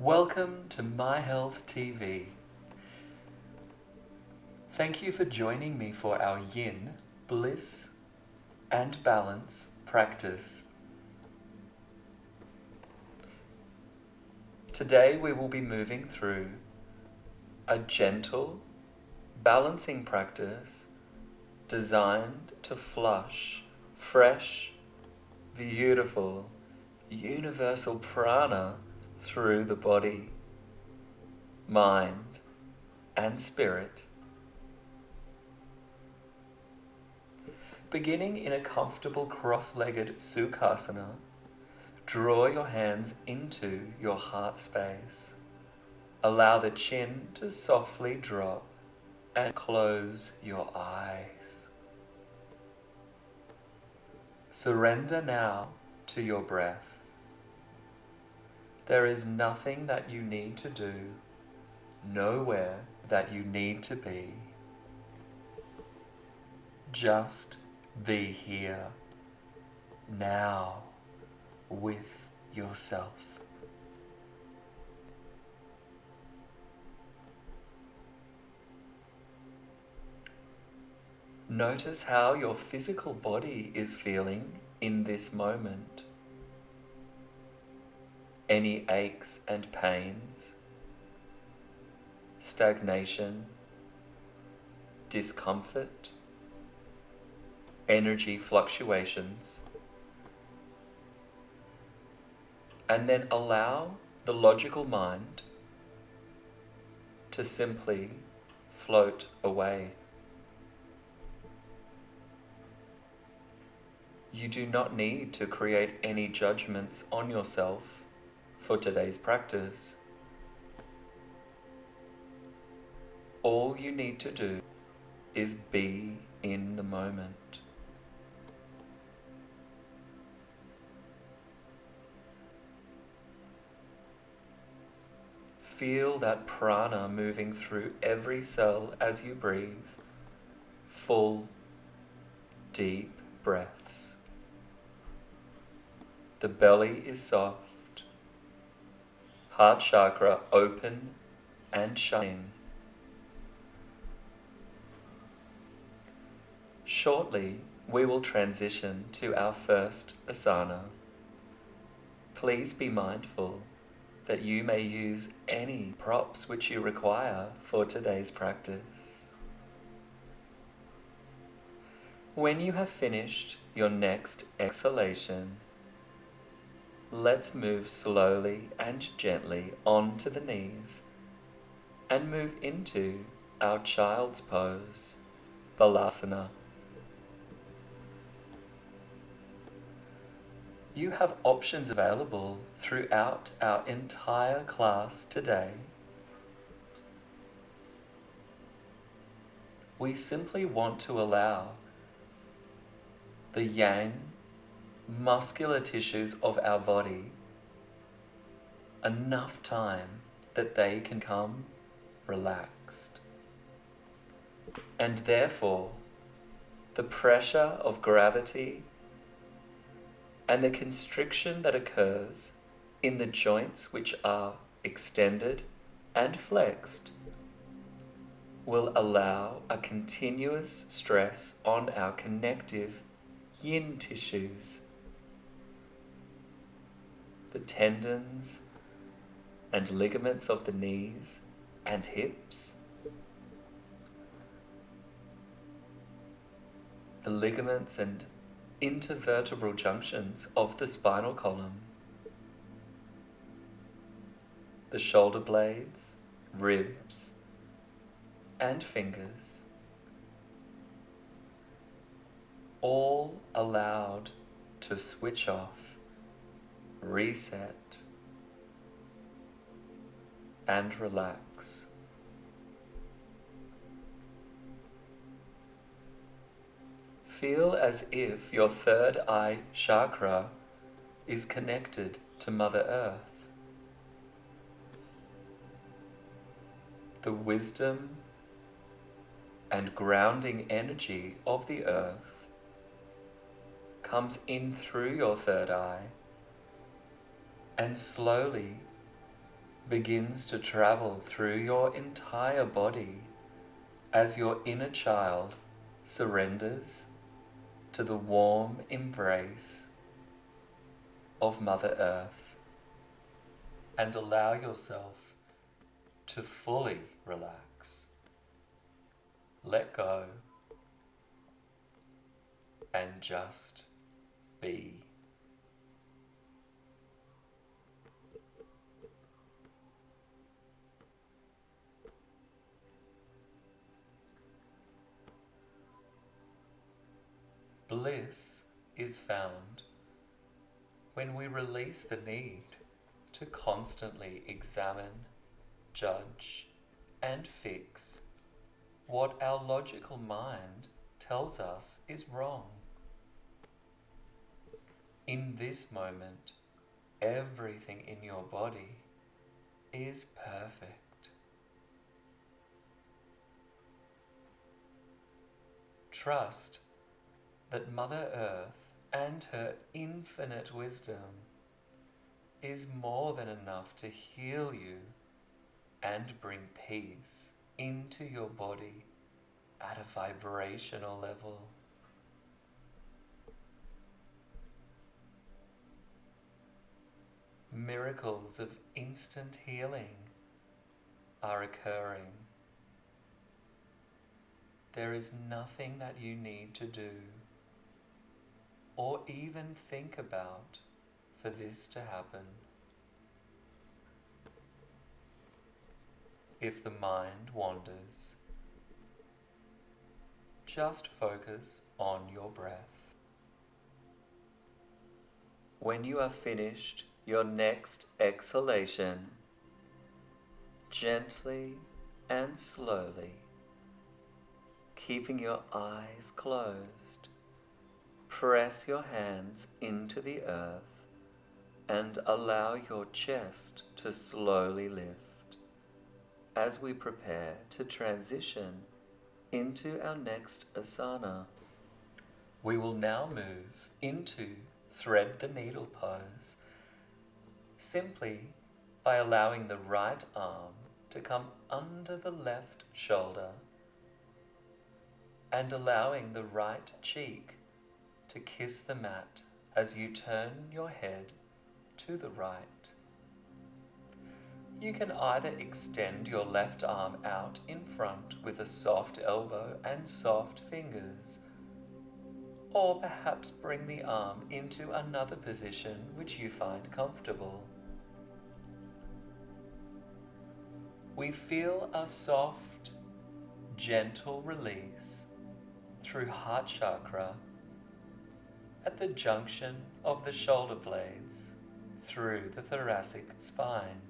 Welcome to My Health TV. Thank you for joining me for our Yin, Bliss and Balance practice. Today we will be moving through a gentle, balancing practice designed to flush fresh, beautiful, universal prana through the body, mind, and spirit. Beginning in a comfortable cross-legged Sukhasana, draw your hands into your heart space. Allow the chin to softly drop and close your eyes. Surrender now to your breath. There is nothing that you need to do, nowhere that you need to be. Just be here, now, with yourself. Notice how your physical body is feeling in this moment. Any aches and pains, stagnation, discomfort, energy fluctuations, and then allow the logical mind to simply float away. You do not need to create any judgments on yourself for today's practice. All you need to do is be in the moment. Feel that prana moving through every cell as you breathe, full, deep breaths. The belly is soft. Heart chakra open and shining. Shortly, we will transition to our first asana. Please be mindful that you may use any props which you require for today's practice. When you have finished your next exhalation, let's move slowly and gently onto the knees and move into our child's pose, Balasana. You have options available throughout our entire class today. We simply want to allow the yang, muscular tissues of our body enough time that they can come relaxed. And therefore, the pressure of gravity and the constriction that occurs in the joints which are extended and flexed will allow a continuous stress on our connective yin tissues, the tendons and ligaments of the knees and hips, the ligaments and intervertebral junctions of the spinal column, the shoulder blades, ribs, and fingers, all allowed to switch off, reset, and relax. Feel as if your third eye chakra is connected to Mother Earth. The wisdom and grounding energy of the earth comes in through your third eye and slowly begins to travel through your entire body as your inner child surrenders to the warm embrace of Mother Earth, and allow yourself to fully relax, let go, and just be. Bliss is found when we release the need to constantly examine, judge, and fix what our logical mind tells us is wrong. In this moment, everything in your body is perfect. Trust that Mother Earth and her infinite wisdom is more than enough to heal you and bring peace into your body at a vibrational level. Miracles of instant healing are occurring. There is nothing that you need to do or even think about for this to happen. If the mind wanders, just focus on your breath. When you are finished your next exhalation, gently and slowly, keeping your eyes closed, press your hands into the earth and allow your chest to slowly lift as we prepare to transition into our next asana. We will now move into thread the needle pose, simply by allowing the right arm to come under the left shoulder and allowing the right cheek to kiss the mat as you turn your head to the right. You can either extend your left arm out in front with a soft elbow and soft fingers, or perhaps bring the arm into another position which you find comfortable. We feel a soft, gentle release through heart chakra at the junction of the shoulder blades through the thoracic spine.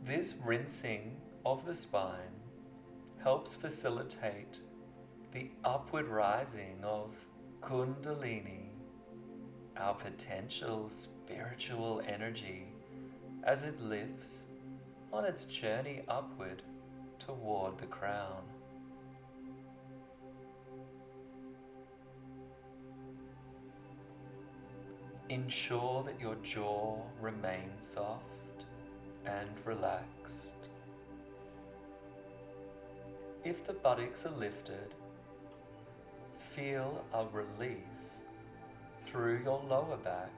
This rinsing of the spine helps facilitate the upward rising of Kundalini, our potential spiritual energy, as it lifts on its journey upward toward the crown. Ensure that your jaw remains soft and relaxed. If the buttocks are lifted, feel a release through your lower back.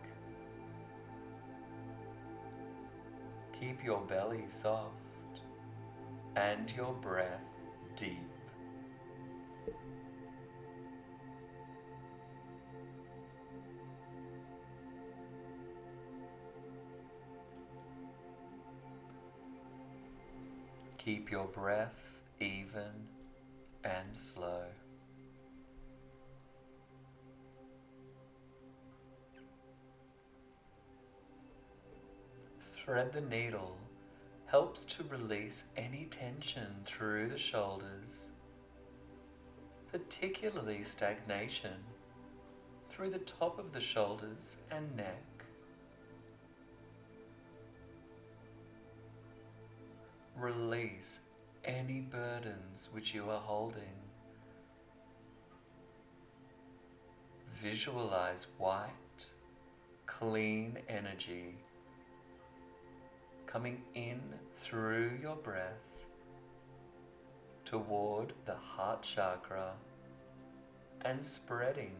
Keep your belly soft and your breath deep. Keep your breath even and slow. Thread the needle helps to release any tension through the shoulders, particularly stagnation through the top of the shoulders and neck. Release any burdens which you are holding. Visualize white, clean energy coming in through your breath toward the heart chakra and spreading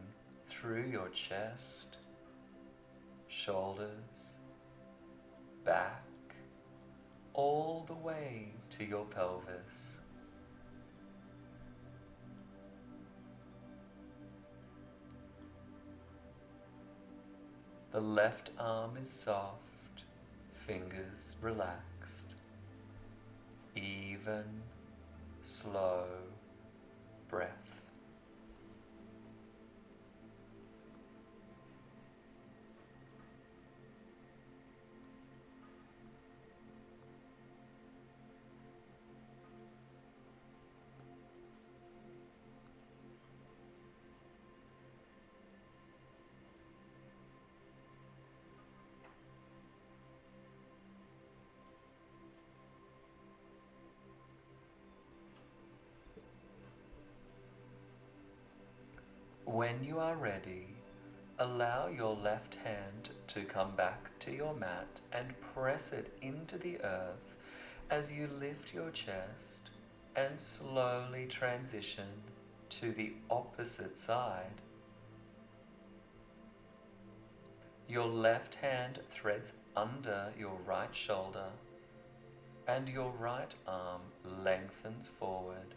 through your chest, shoulders, back, all the way to your pelvis. The left arm is soft, fingers relaxed. Even, slow breath. When you are ready, allow your left hand to come back to your mat and press it into the earth as you lift your chest and slowly transition to the opposite side. Your left hand threads under your right shoulder and your right arm lengthens forward.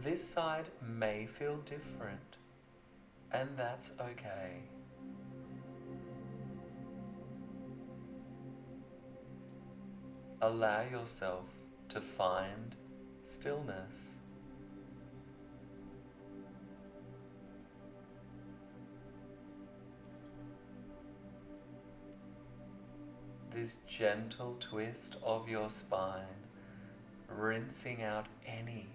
This side may feel different, and that's okay. Allow yourself to find stillness. This gentle twist of your spine, rinsing out any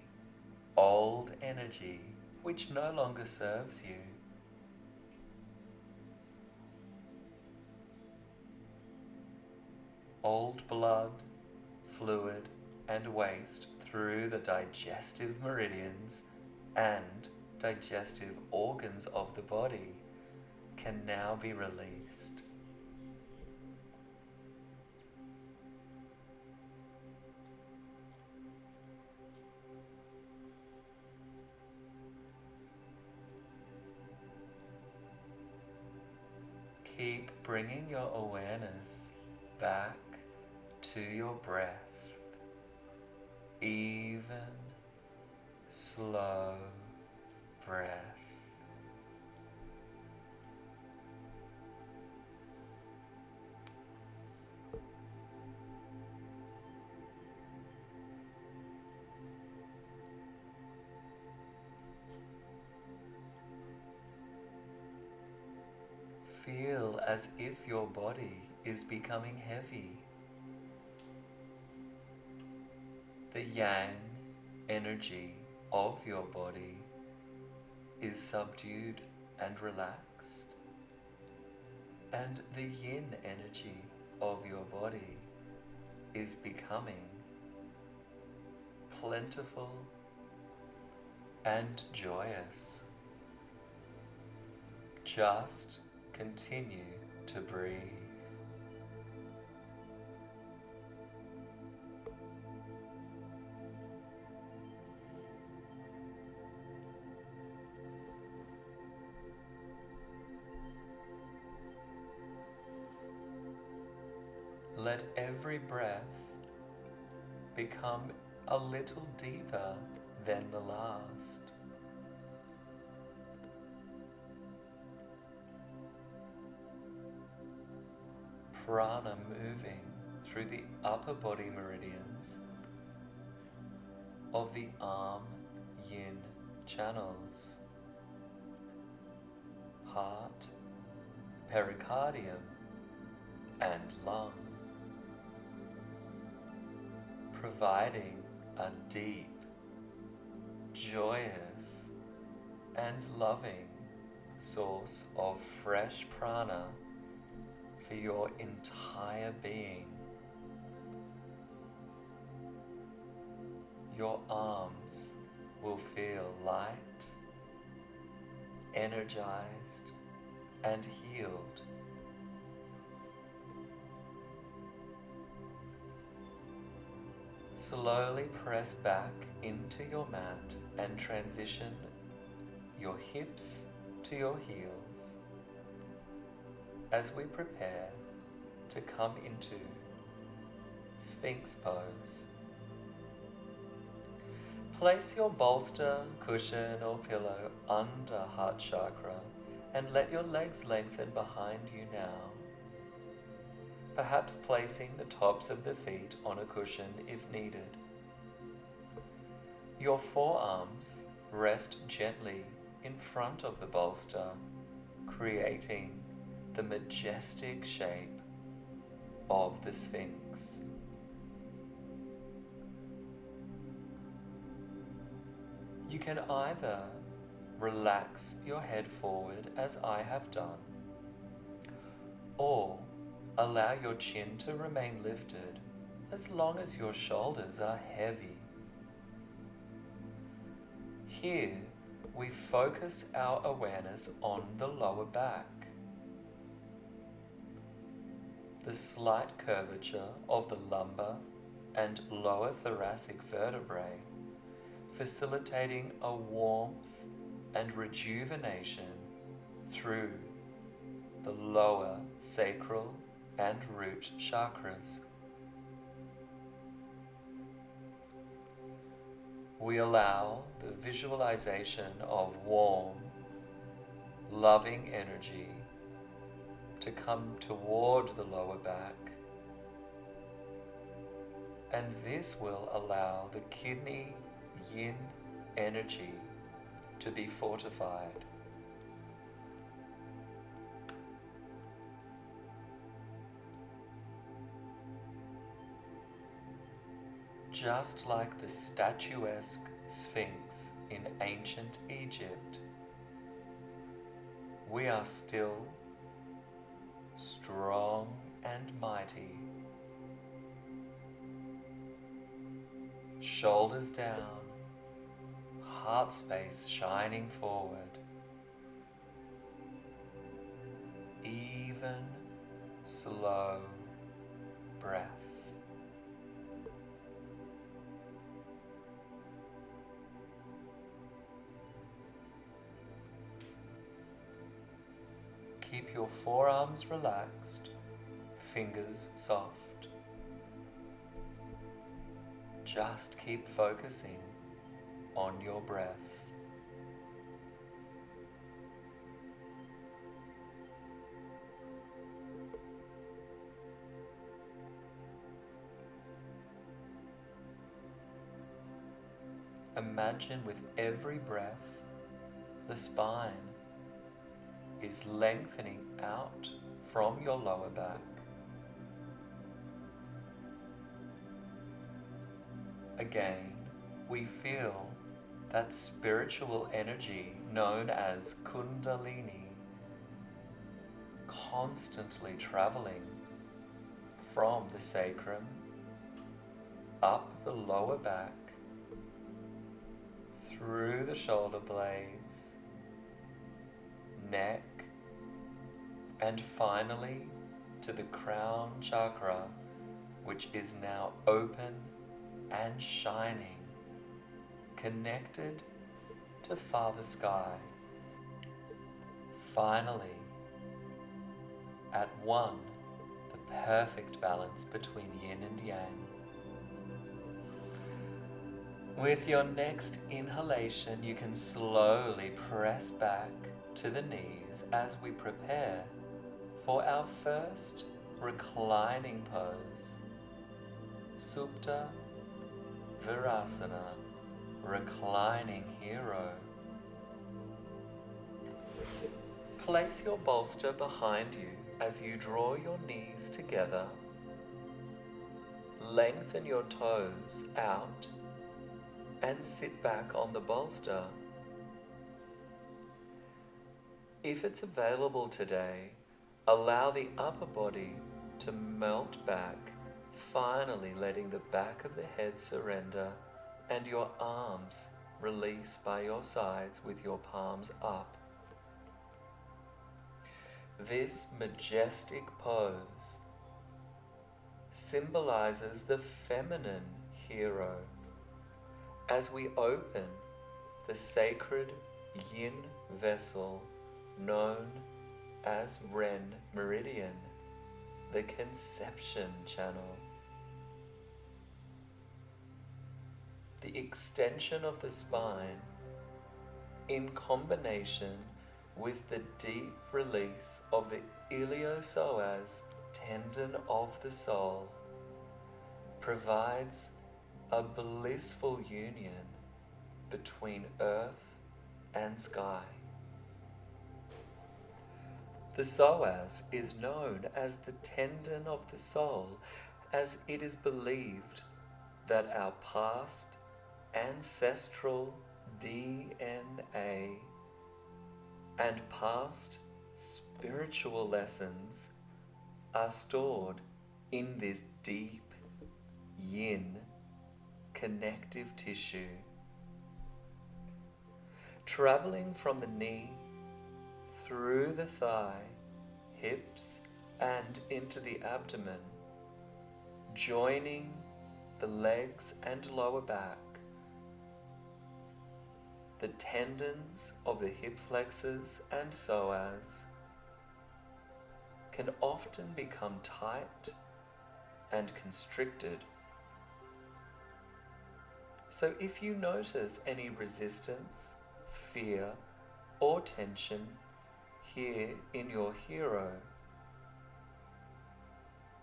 old energy which no longer serves you. Old blood, fluid, and waste through the digestive meridians and digestive organs of the body can now be released. Keep bringing your awareness back to your breath. Even, slow breath. Feel as if your body is becoming heavy. The yang energy of your body is subdued and relaxed, and the yin energy of your body is becoming plentiful and joyous. Just continue to breathe. Let every breath become a little deeper than the last. Prana moving through the upper body meridians of the arm yin channels, heart, pericardium, and lung, providing a deep, joyous, and loving source of fresh prana for your entire being. Your arms will feel light energized and healed. Slowly press back into your mat and transition your hips to your heels as we prepare to come into Sphinx pose. Place your bolster, cushion or pillow under heart chakra and let your legs lengthen behind you now. Perhaps placing the tops of the feet on a cushion if needed. Your forearms rest gently in front of the bolster, creating the majestic shape of the Sphinx. You can either relax your head forward as I have done, or allow your chin to remain lifted as long as your shoulders are heavy. Here, we focus our awareness on the lower back. The slight curvature of the lumbar and lower thoracic vertebrae, facilitating a warmth and rejuvenation through the lower sacral and root chakras. We allow the visualization of warm, loving energy to come toward the lower back, and this will allow the kidney yin energy to be fortified. Just like the statuesque Sphinx in ancient Egypt, we are still strong and mighty. Shoulders down, heart space shining forward. Even, slow breath. Keep your forearms relaxed, fingers soft. Just keep focusing on your breath. Imagine with every breath, the spine is lengthening out from your lower back. Again, we feel that spiritual energy known as Kundalini constantly traveling from the sacrum up the lower back, through the shoulder blades, neck, and finally to the crown chakra, which is now open and shining, connected to Father Sky. Finally, at one, the perfect balance between yin and yang. With your next inhalation, you can slowly press back to the knees as we prepare for our first reclining pose, Supta Virasana, reclining hero. Place your bolster behind you as you draw your knees together. Lengthen your toes out and sit back on the bolster. If it's available today, allow the upper body to melt back, finally letting the back of the head surrender and your arms release by your sides with your palms up. This majestic pose symbolizes the feminine hero as we open the sacred yin vessel known as Ren Meridian, the conception channel. The extension of the spine, in combination with the deep release of the iliopsoas tendon of the soul, provides a blissful union between earth and sky. The psoas is known as the tendon of the soul, as it is believed that our past ancestral DNA and past spiritual lessons are stored in this deep yin connective tissue. Traveling from the knee through the thigh, hips, and into the abdomen, joining the legs and lower back. The tendons of the hip flexors and psoas can often become tight and constricted. So if you notice any resistance, fear, or tension here in your hero,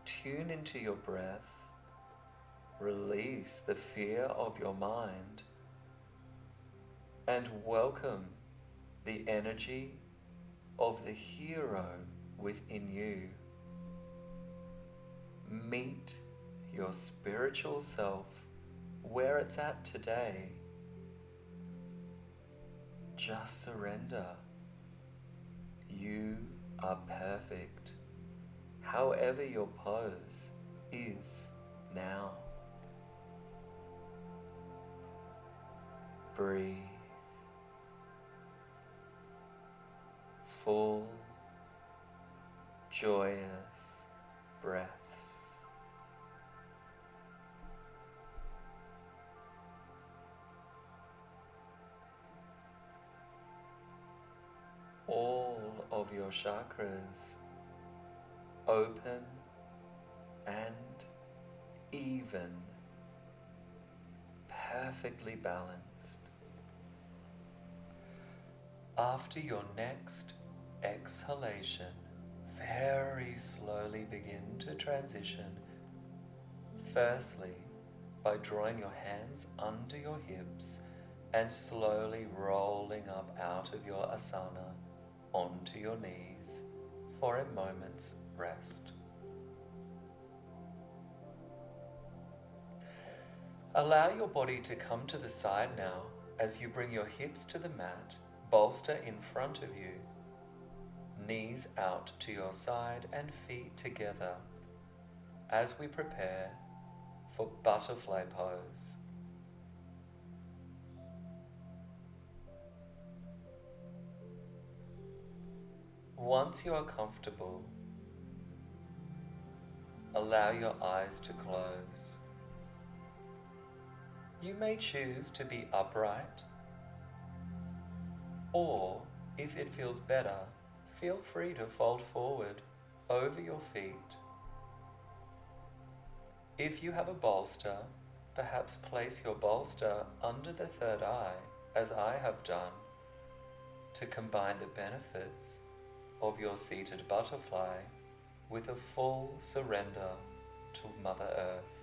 tune into your breath, release the fear of your mind, and welcome the energy of the hero within you. Meet your spiritual self where it's at today. Just surrender. You are perfect, however your pose is now. Breathe. Full, joyous breaths. All of your chakras open and even, perfectly balanced. After your next exhalation, very slowly begin to transition. Firstly, by drawing your hands under your hips and slowly rolling up out of your asana onto your knees for a moment's rest. Allow your body to come to the side now as you bring your hips to the mat, bolster in front of you, knees out to your side and feet together as we prepare for butterfly pose. Once you are comfortable, allow your eyes to close. You may choose to be upright, or if it feels better, feel free to fold forward over your feet. If you have a bolster, perhaps place your bolster under the third eye, as I have done, to combine the benefits of your seated butterfly with a full surrender to Mother Earth.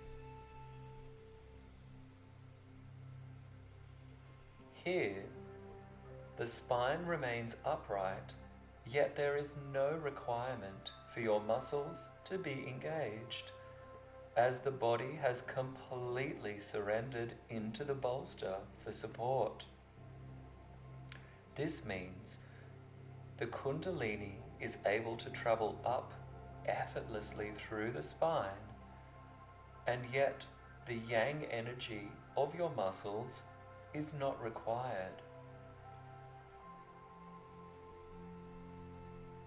Here, the spine remains upright, yet there is no requirement for your muscles to be engaged, as the body has completely surrendered into the bolster for support. This means the Kundalini is able to travel up effortlessly through the spine, and yet the yang energy of your muscles is not required.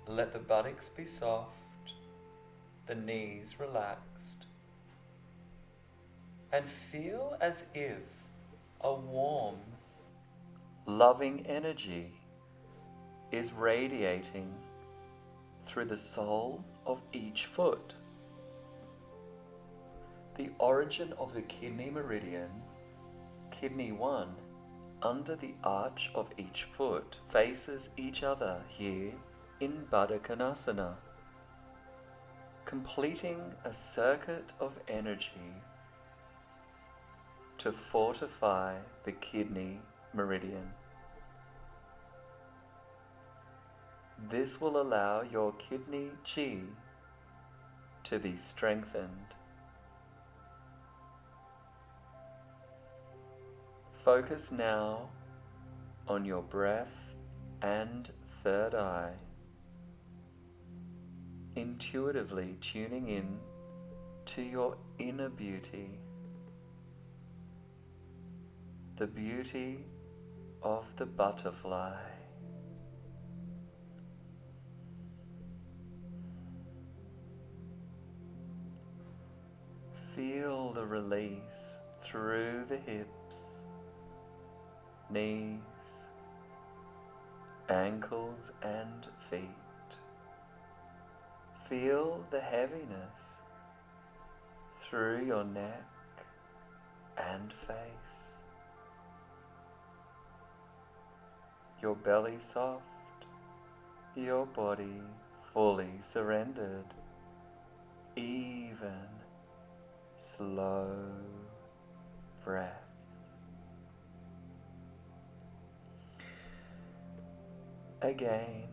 Let the buttocks be soft, the knees relaxed, and feel as if a warm, loving energy is radiating through the sole of each foot. The origin of the kidney meridian, kidney 1, under the arch of each foot, faces each other here in Baddha Konasana, completing a circuit of energy to fortify the kidney meridian. This will allow your kidney chi to be strengthened. Focus now on your breath and third eye, intuitively tuning in to your inner beauty, the beauty of the butterfly. Feel the release through the hips, knees, ankles and feet. Feel the heaviness through your neck and face. Your belly soft, your body fully surrendered. Even, slow breath. Again,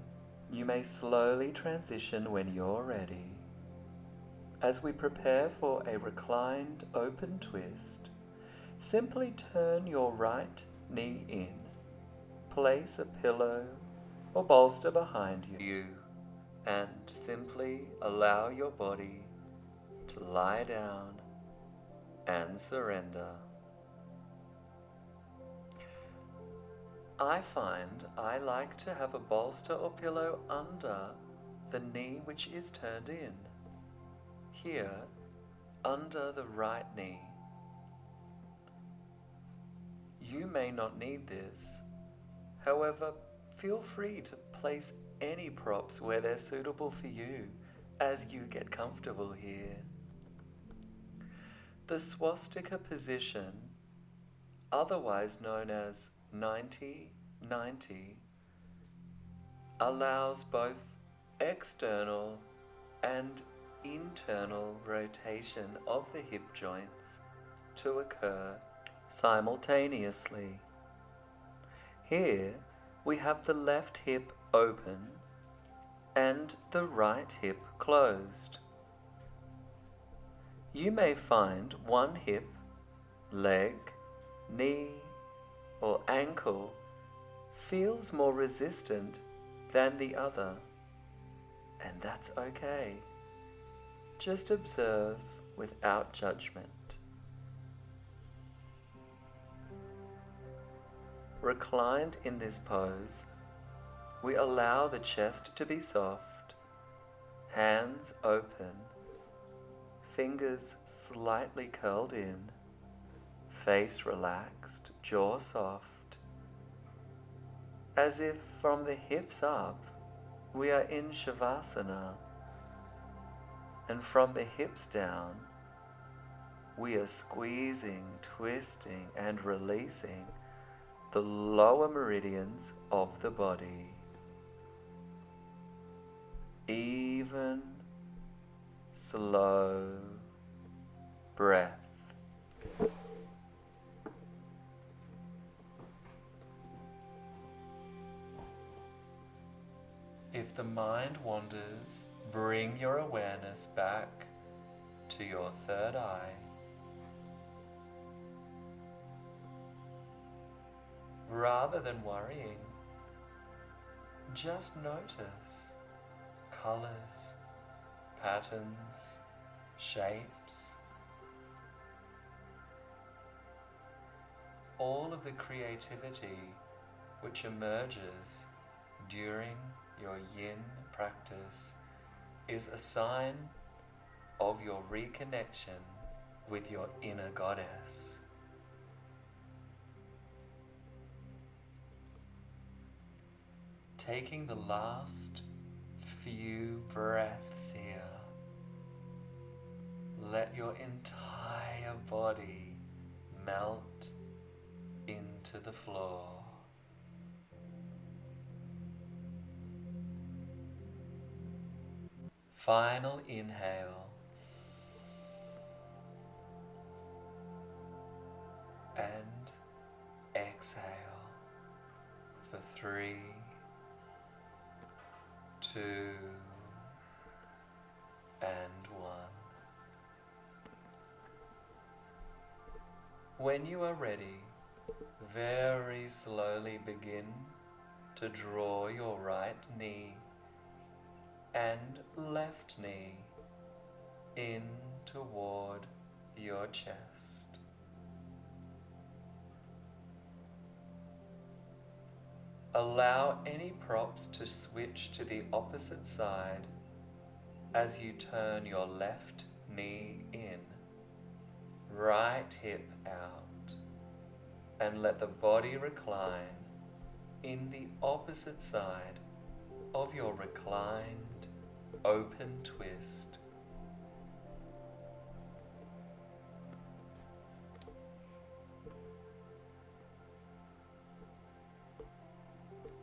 you may slowly transition when you're ready. As we prepare for a reclined open twist, simply turn your right knee in. Place a pillow or bolster behind you and simply allow your body to lie down and surrender. I find I like to have a bolster or pillow under the knee which is turned in. Here, under the right knee. You may not need this. However, feel free to place any props where they're suitable for you as you get comfortable here. The swastika position, otherwise known as 90-90, allows both external and internal rotation of the hip joints to occur simultaneously. Here we have the left hip open and the right hip closed. You may find one hip, leg, knee, or ankle feels more resistant than the other, and that's okay. Just observe without judgment. Reclined in this pose, we allow the chest to be soft, hands open, fingers slightly curled in, face relaxed, jaw soft, as if from the hips up we are in Shavasana, and from the hips down we are squeezing, twisting and releasing the lower meridians of the body. Even, slow breath. If the mind wanders, bring your awareness back to your third eye. Rather than worrying, just notice colors, patterns, shapes, all of the creativity which emerges during your Yin practice is a sign of your reconnection with your inner goddess. Taking the last few breaths here, let your entire body melt into the floor. Final inhale and exhale for 3, 2, and 1. When you are ready, very slowly begin to draw your right knee and left knee in toward your chest. Allow any props to switch to the opposite side as you turn your left knee in, right hip out, and let the body recline in the opposite side of your reclined open twist.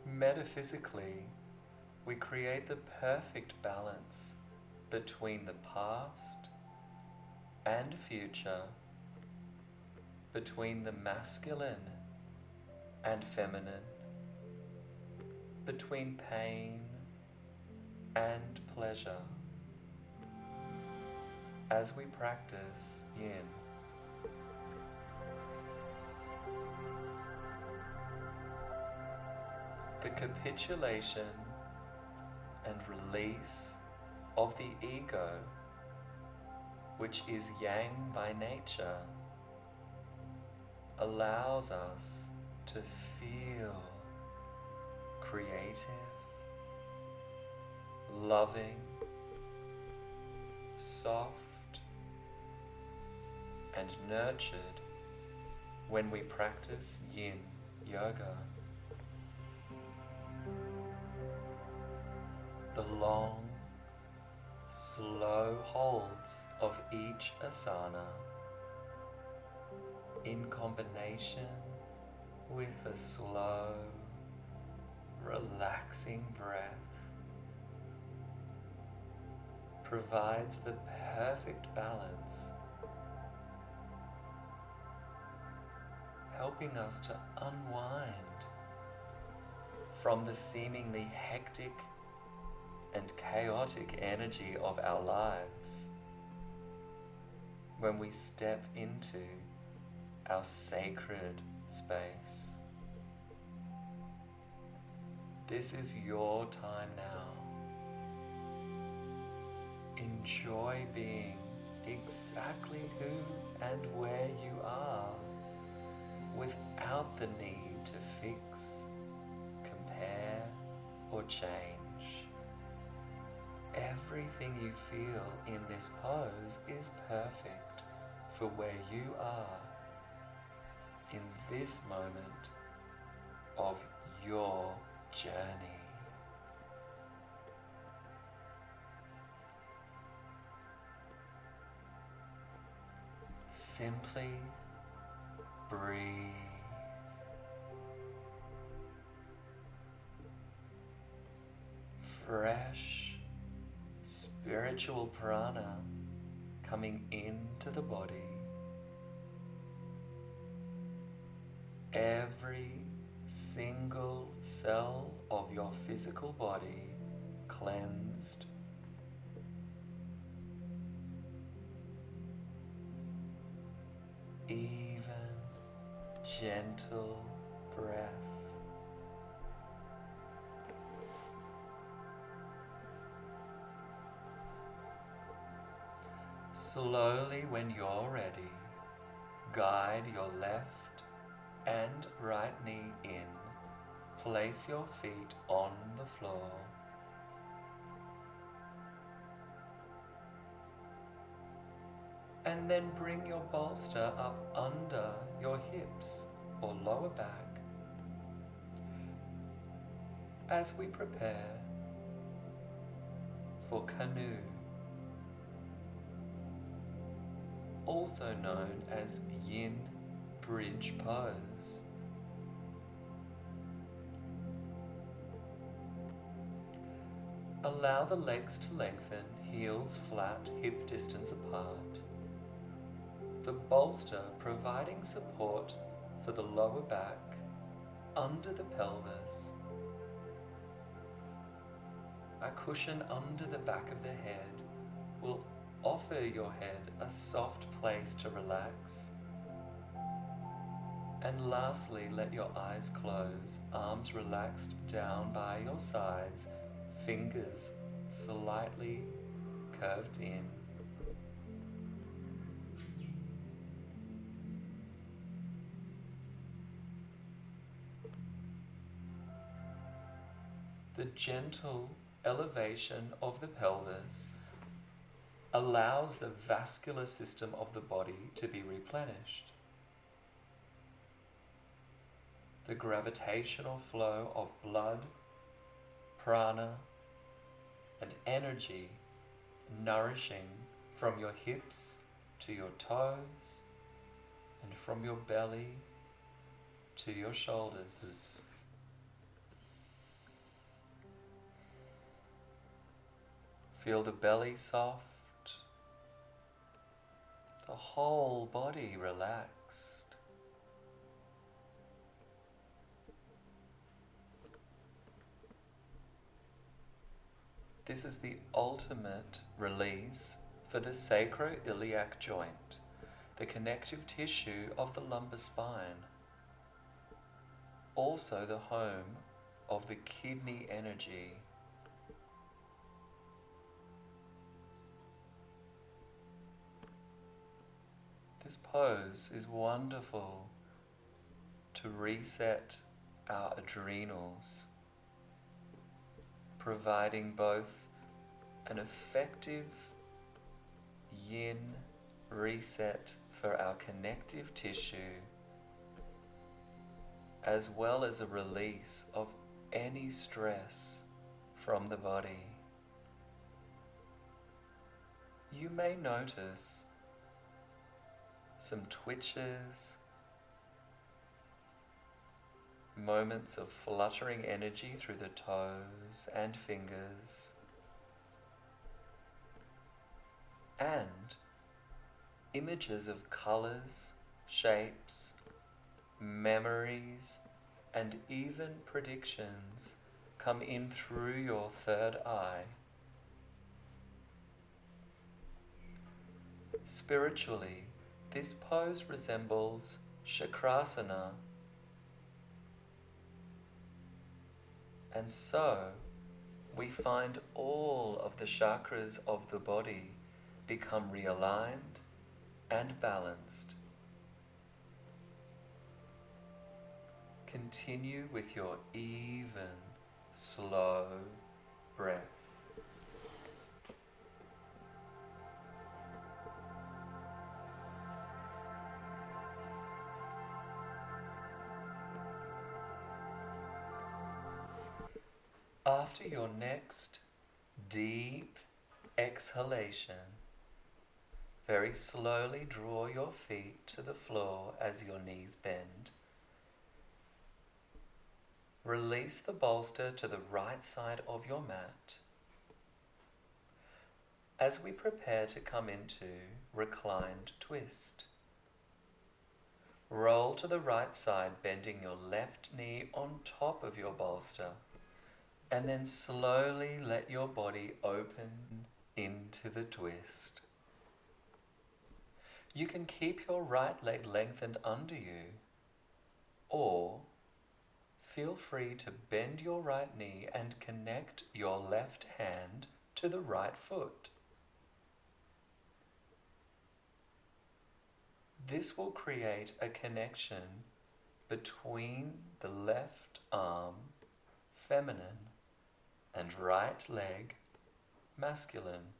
Metaphysically, we create the perfect balance between the past and future, between the masculine and feminine, between pain and pleasure, as we practice Yin. The capitulation and release of the ego, which is Yang by nature, allows us to feel creative, loving, soft, and nurtured when we practice Yin yoga. The long, slow holds of each asana, in combination with a slow, relaxing breath, provides the perfect balance, helping us to unwind from the seemingly hectic and chaotic energy of our lives when we step into our sacred space. This is your time now. Enjoy being exactly who and where you are without the need to fix, compare, or change. Everything you feel in this pose is perfect for where you are in this moment of your journey. Simply breathe. Fresh spiritual prana coming into the body. Every single cell of your physical body cleansed. Even, gentle breath. Slowly, when you're ready, guide your left and right knee in. Place your feet on the floor And then bring your bolster up under your hips or lower back as we prepare for Canoe, also known as Yin Bridge Pose. Allow the legs to lengthen, heels flat, hip distance apart. The bolster providing support for the lower back under the pelvis. A cushion under the back of the head will offer your head a soft place to relax. And lastly, let your eyes close, arms relaxed down by your sides, fingers slightly curved in. The gentle elevation of the pelvis allows the vascular system of the body to be replenished. The gravitational flow of blood, prana, and energy nourishing from your hips to your toes and from your belly to your shoulders. Feel the belly soft, the whole body relaxed. This is the ultimate release for the sacroiliac joint, the connective tissue of the lumbar spine, also the home of the kidney energy. This pose is wonderful to reset our adrenals, providing both an effective yin reset for our connective tissue, as well as a release of any stress from the body. You may notice some twitches, moments of fluttering energy through the toes and fingers, and images of colors, shapes, memories, and even predictions come in through your third eye. Spiritually, this pose resembles Chakrasana, and so we find all of the chakras of the body become realigned and balanced. Continue with your even, slow breath. After your next deep exhalation, very slowly draw your feet to the floor as your knees bend. Release the bolster to the right side of your mat. As we prepare to come into reclined twist, roll to the right side, bending your left knee on top of your bolster. And then slowly let your body open into the twist. You can keep your right leg lengthened under you, or feel free to bend your right knee and connect your left hand to the right foot. This will create a connection between the left arm, feminine, and right leg, masculine,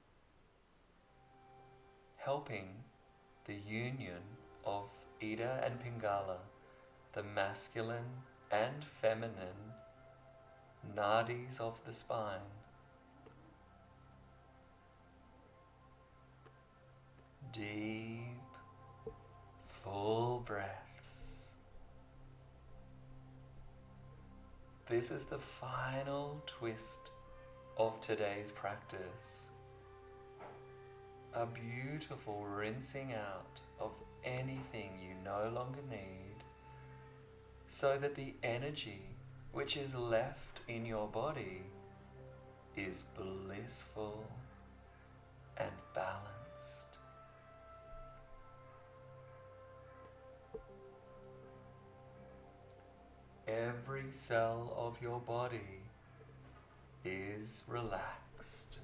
helping the union of Ida and Pingala, the masculine and feminine nadis of the spine. Deep, full breaths. This is the final twist of today's practice. A beautiful rinsing out of anything you no longer need, so that the energy which is left in your body is blissful and balanced. Every cell of your body is relaxed.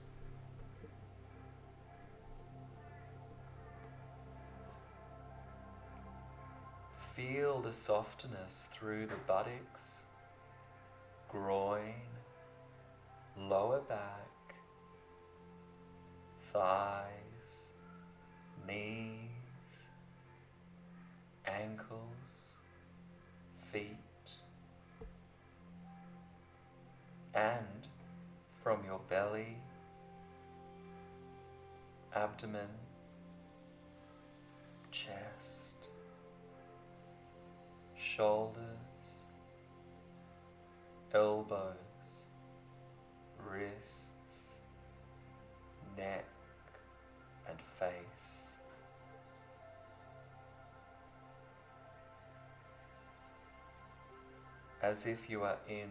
Feel the softness through the buttocks, groin, lower back, thighs, knees, ankles, feet, and from your belly, abdomen, chest, shoulders, elbows, wrists, neck, and face. As if you are in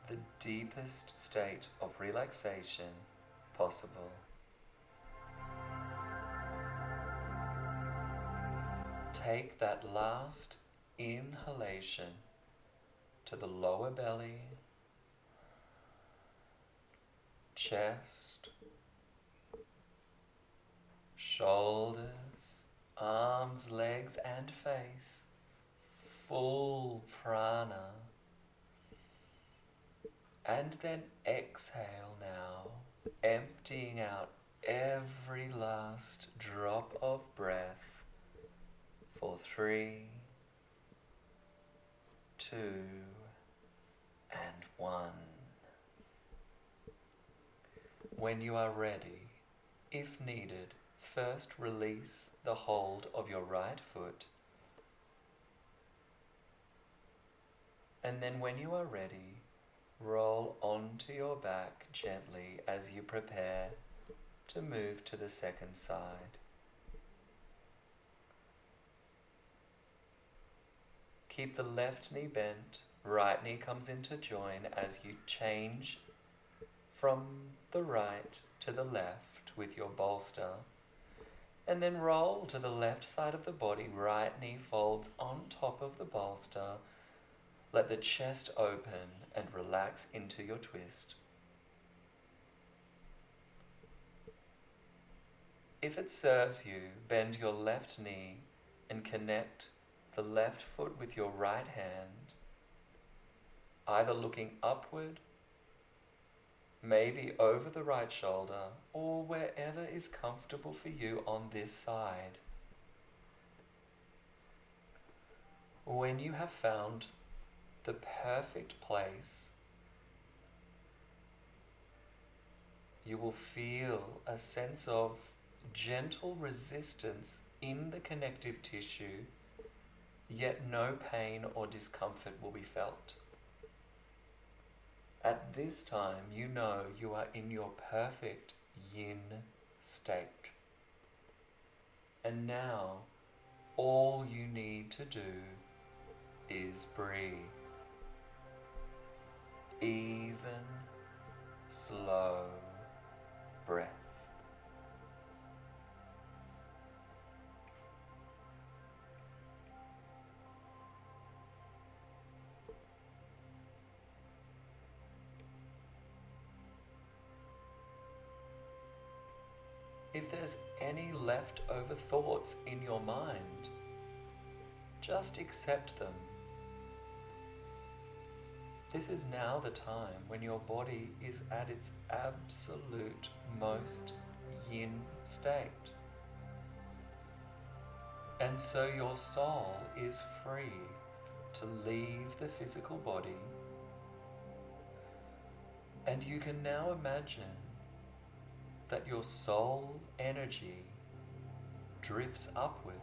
the deepest state of relaxation possible. Take that last inhalation to the lower belly, chest, shoulders, arms, legs, and face. Full prana. And then exhale now, emptying out every last drop of breath for 3, 2, and 1. When you are ready, if needed, first release the hold of your right foot. And then when you are ready, roll onto your back gently as you prepare to move to the second side. Keep the left knee bent, right knee comes into join as you change from the right to the left with your bolster. And then roll to the left side of the body, right knee folds on top of the bolster. Let the chest open and relax into your twist. If it serves you, bend your left knee and connect the left foot with your right hand, either looking upward, maybe over the right shoulder, or wherever is comfortable for you on this side. When you have found the perfect place, you will feel a sense of gentle resistance in the connective tissue, yet no pain or discomfort will be felt. At this time, you know you are in your perfect yin state. And now, all you need to do is breathe. Even, slow breath. If there's any leftover thoughts in your mind, just accept them. This is now the time when your body is at its absolute most yin state. And so your soul is free to leave the physical body, and you can now imagine that your soul energy drifts upward,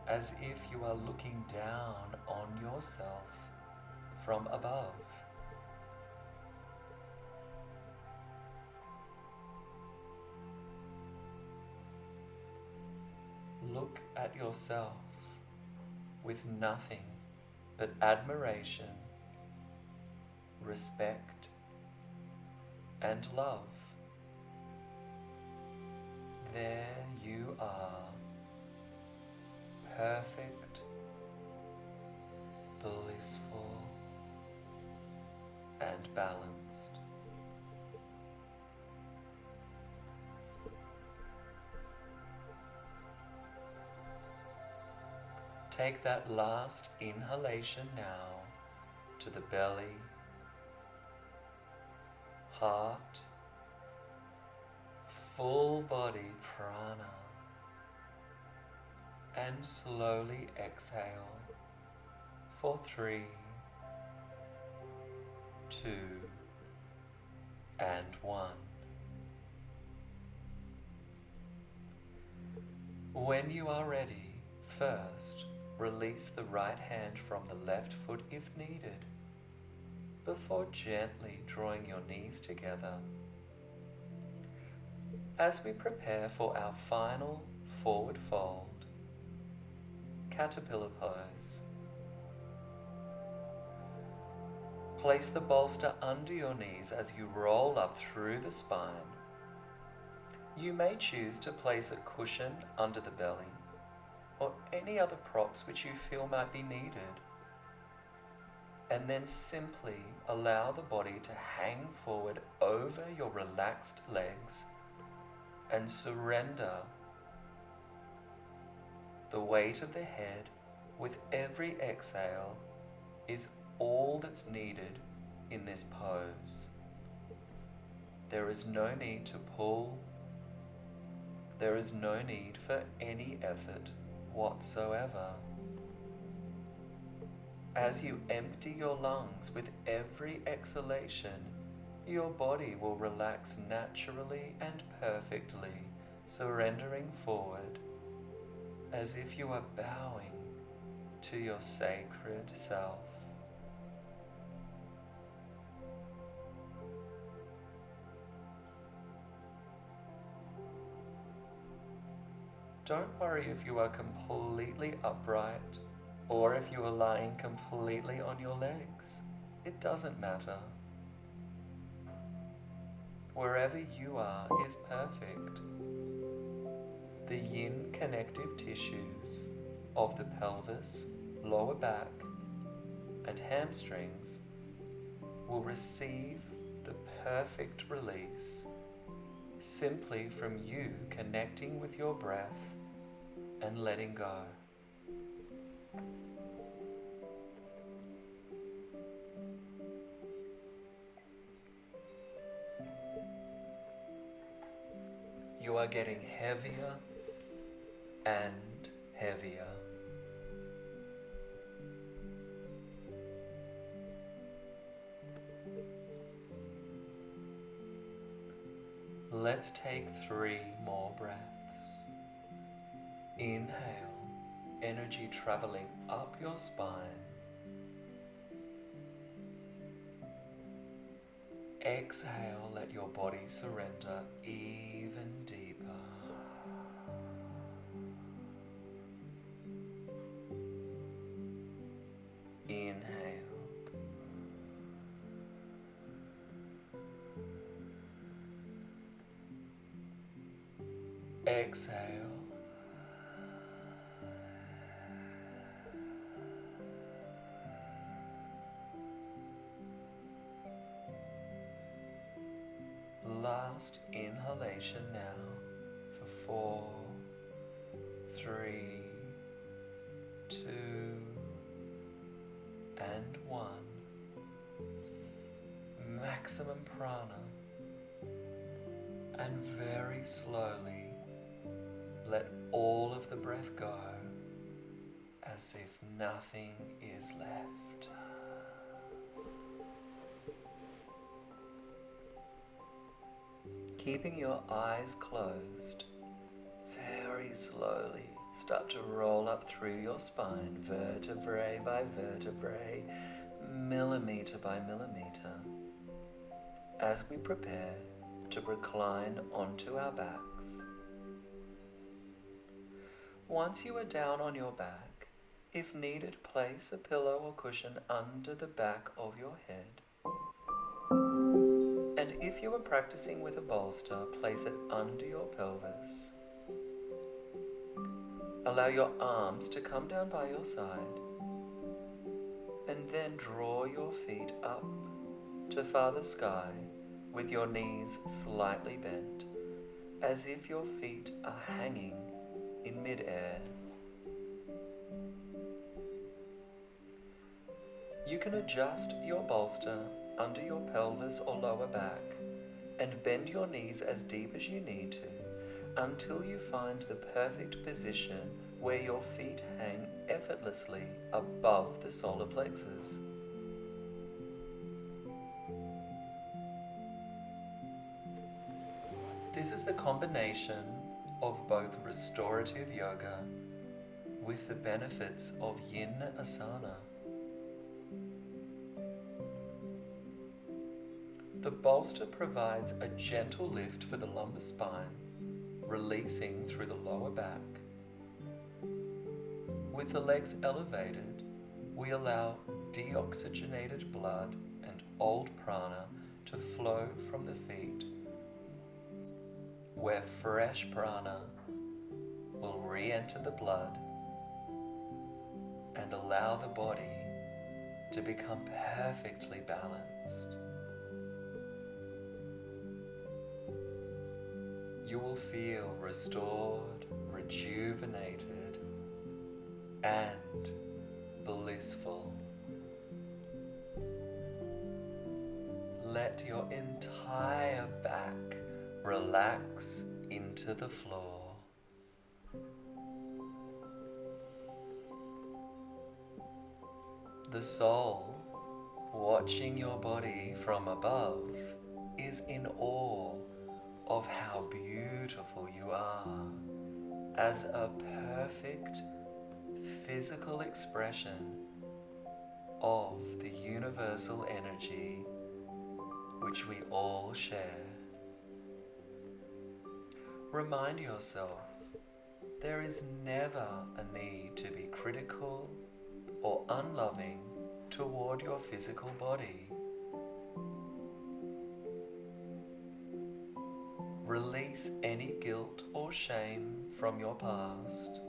as if you are looking down on yourself from above. Look at yourself with nothing but admiration, respect, and love. There you are, perfect, blissful, and balanced. Take that last inhalation now to the belly, heart, full body prana, and slowly exhale for 3, 2, and 1. When you are ready, first release the right hand from the left foot if needed, before gently drawing your knees together. As we prepare for our final forward fold, caterpillar pose, place the bolster under your knees as you roll up through the spine. You may choose to place a cushion under the belly or any other props which you feel might be needed, and then simply allow the body to hang forward over your relaxed legs and surrender the weight of the head with every exhale is all that's needed in this pose. There is no need to pull. There is no need for any effort whatsoever. As you empty your lungs with every exhalation, your body will relax naturally and perfectly, surrendering forward as if you are bowing to your sacred self. Don't worry if you are completely upright or if you are lying completely on your legs. It doesn't matter. Wherever you are is perfect. The yin connective tissues of the pelvis, lower back, and hamstrings will receive the perfect release simply from you connecting with your breath and letting go. You are getting heavier and heavier. Let's take 3 more breaths. Inhale, energy traveling up your spine. Exhale, let your body surrender even deeper. Inhale. Exhale. Last inhalation now for 4, 3, 2, and 1. Maximum prana. And very slowly let all of the breath go as if nothing is left. Keeping your eyes closed, very slowly start to roll up through your spine, vertebrae by vertebrae, millimeter by millimeter, as we prepare to recline onto our backs. Once you are down on your back, if needed, place a pillow or cushion under the back of your head. And if you are practicing with a bolster, place it under your pelvis. Allow your arms to come down by your side, and then draw your feet up to Father Sky with your knees slightly bent, as if your feet are hanging in mid-air. You can adjust your bolster under your pelvis or lower back and bend your knees as deep as you need to until you find the perfect position where your feet hang effortlessly above the solar plexus. This is the combination of both restorative yoga with the benefits of Yin Asana. The bolster provides a gentle lift for the lumbar spine, releasing through the lower back. With the legs elevated, we allow deoxygenated blood and old prana to flow from the feet, where fresh prana will re-enter the blood and allow the body to become perfectly balanced. You will feel restored, rejuvenated, and blissful. Let your entire back relax into the floor. The soul, watching your body from above, is in awe of how beautiful you are as a perfect physical expression of the universal energy which we all share. Remind yourself, there is never a need to be critical or unloving toward your physical body. Release any guilt or shame from your past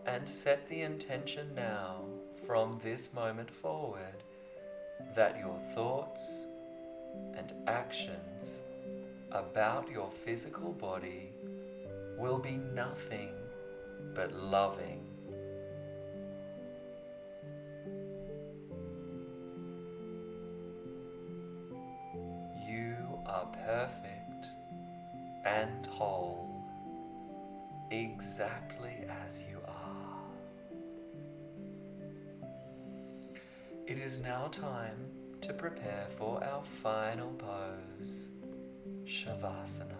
and set the intention now, from this moment forward, that your thoughts and actions about your physical body will be nothing but loving. You are perfect and whole, exactly as you are. It is now time to prepare for our final pose, Shavasana.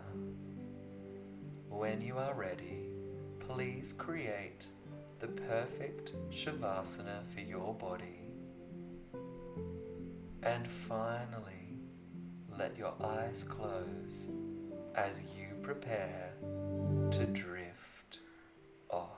When you are ready, please create the perfect Shavasana for your body. And finally, let your eyes close as you prepare to drift off.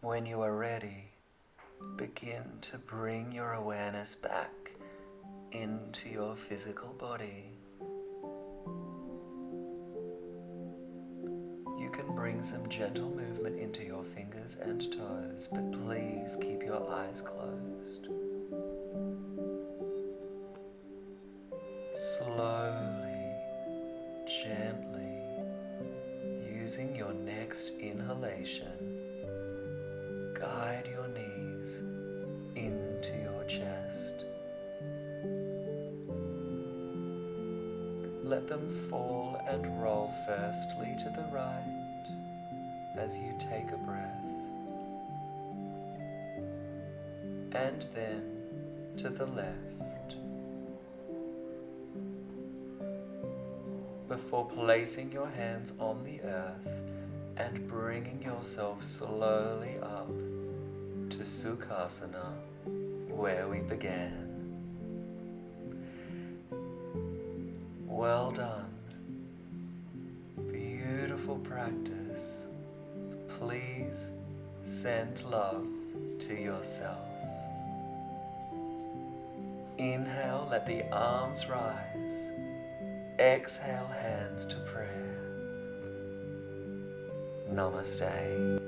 When you are ready, begin to bring your awareness back into your physical body. You can bring some gentle movement into your fingers and toes, but please keep your eyes closed. Slowly, gently, using your next inhalation, guide your knees into your chest. Let them fall and roll firstly to the right as you take a breath, and then to the left, before placing your hands on the earth and bringing yourself slowly up to Sukhasana, where we began. Well done. Beautiful practice. Please send love to yourself. Inhale, let the arms rise. Exhale, hands to prayer. Namaste.